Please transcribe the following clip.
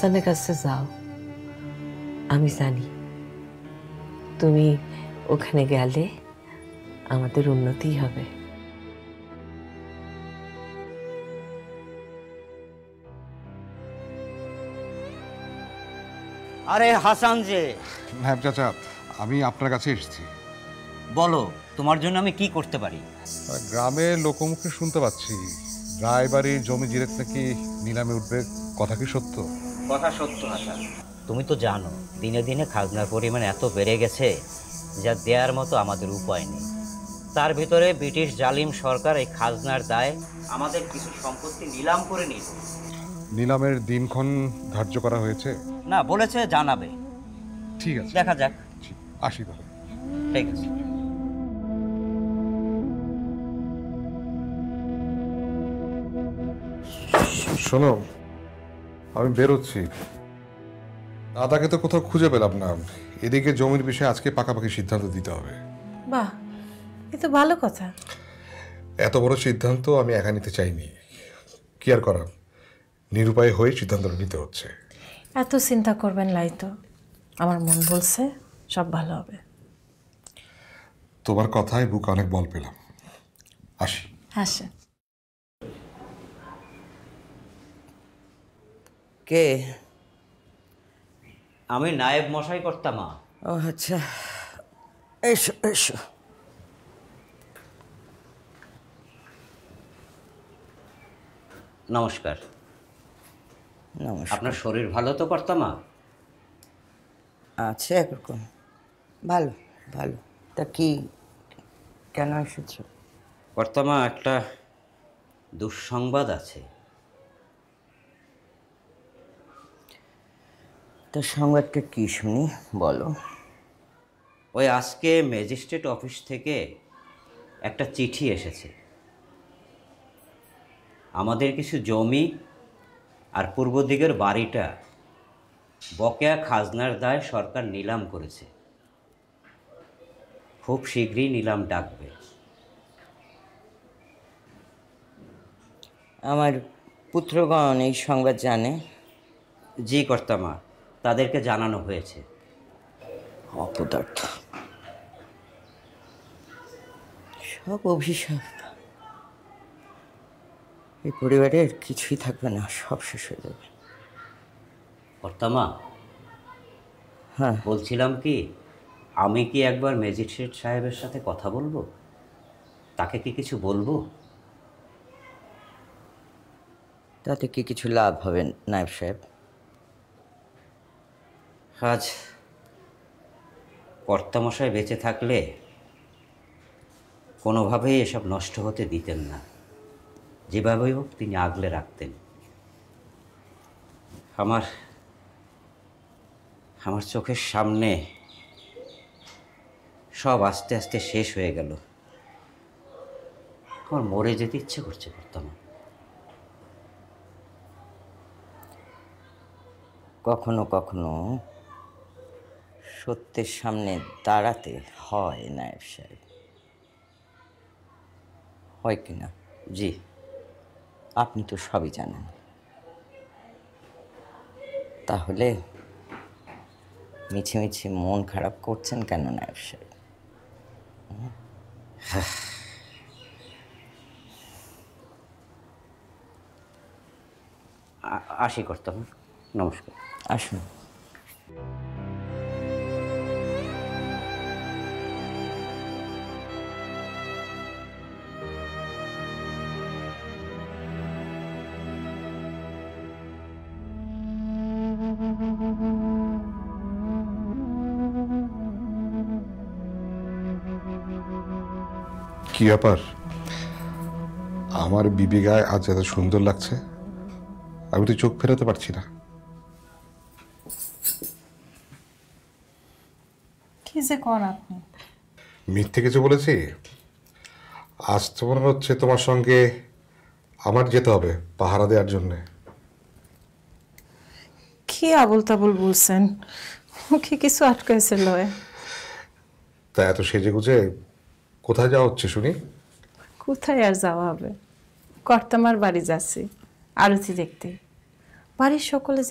হাসানের কাছে যাও। আমি জানি তুমি ওখানে গেলে আমাদের উন্নতি হবে। আরে হাসান যে। হ্যাঁ চাচা, আমি আপনার কাছে এসেছি। বলো, তোমার জন্য আমি কি করতে পারি? গ্রামে লোকমুখে শুনতে পাচ্ছি রায়বাড়ির জমি জিরেত নাকি নিলামে উঠবে, কথা কি সত্য? কথা সত্য হাসান। তুমি তো জানো দিনে দিনে খাজনার পরিমাণ এত বেড়ে গেছে যা দেওয়ার মতো আমাদের উপায় নেই। তার ভিতরে ব্রিটিশ জালিম সরকার এই খাজনার দায় আমাদের কিছু সম্পত্তি নিলাম করে নিল। নিলামের দিনক্ষণ ধার্য করা হয়েছে? না, বলেছে জানাবে। ঠিক আছে, দেখা যাক। আসি তাহলে। ঠিক আছে। শোনো, আমি বেরোচ্ছি। দাদাকে তো কোথাও খুঁজে পেলাম না। এদিকে জমির বিষয়ে আজকে পাকাপাকি সিদ্ধান্ত দিতে হবে। বাহ, এ তো ভালো কথা। এত বড় সিদ্ধান্ত আমি একা নিতে চাইনি। কি আর করার, নিরুপায় হয়ে সিদ্ধান্তটা নিতে হচ্ছে। এত চিন্তা করবেন লাইতো, আমার মন বলছে সব ভালো হবে। তোমার কথায় বুকে অনেক বল পেলাম। আসি। আসেন। কে? আমি নায়েব মশাই করতাম। ও আচ্ছা, এসো এসো। নমস্কার। নমস্কার। আপনার শরীর ভালো তো কর্তামা? আছে একরকম, ভালো ভালো। তা কি, কেন এসেছো? কর্তামা, একটা দুঃসংবাদ আছে। তা সংবাদটা কি শুনি, বলো। ওই আজকে ম্যাজিস্ট্রেট অফিস থেকে একটা চিঠি এসেছে। আমাদের কিছু জমি আর পূর্ব দিকের বাড়িটা বকেয়া খাজনার দায় সরকার নিলাম করেছে। খুব শীঘ্রই নিলাম ডাকবে। আমার পুত্রগণ এই সংবাদ জানে? জি কর্তামা, তাদেরকে জানানো হয়েছে। অপদার্থ, সব অভিশাপ। এই পরিবারের কিছুই থাকবে না, সব শেষ হয়ে যাবে। কর্তামা, হ্যাঁ, বলছিলাম কি, আমি কি একবার ম্যাজিস্ট্রেট সাহেবের সাথে কথা বলবো? তাকে কি কিছু বলবো? তাতে কি কিছু লাভ হবে নায়েব সাহেব? আজ কর্তামশাই বেঁচে থাকলে কোনোভাবেই এসব নষ্ট হতে দিতেন না। যেভাবেই হোক তিনি আগলে রাখতেন। আমার আমার চোখের সামনে সব আস্তে আস্তে শেষ হয়ে গেল। আমার মরে যেতে ইচ্ছে করছে কর্তামা। কখনো কখনো সত্যের সামনে দাঁড়াতে হয় নায়েব সাহেব, হয় কি না? জি। আপনি তো সবই জানেন। তাহলে মিছে মিছে মন খারাপ করছেন কেন নায়েব সাহেব? আসি কর্তামা, নমস্কার। আসুন। কি ব্যাপার, আমার বিবি গায়ে আজ এত সুন্দর লাগছে, আমি তো চোখ ফেরাতে পারছি না। কি যে কর আপনি? মিথ্যে কিছু বলেছি? আজ তো মনে হচ্ছে তোমার সঙ্গে আমার যেতে হবে পাহারা দেওয়ার জন্যে। কি আবল তাবল বলছেন? মুখে কিছু আটকাইছিল? তা এত সেজে গুজে কোথায় যাওয়া হচ্ছে শুনি? কোথায় আর যাওয়া হবে, কর্তামার বাড়ি যাচ্ছি আরতি দেখতে। বাড়ির সকলে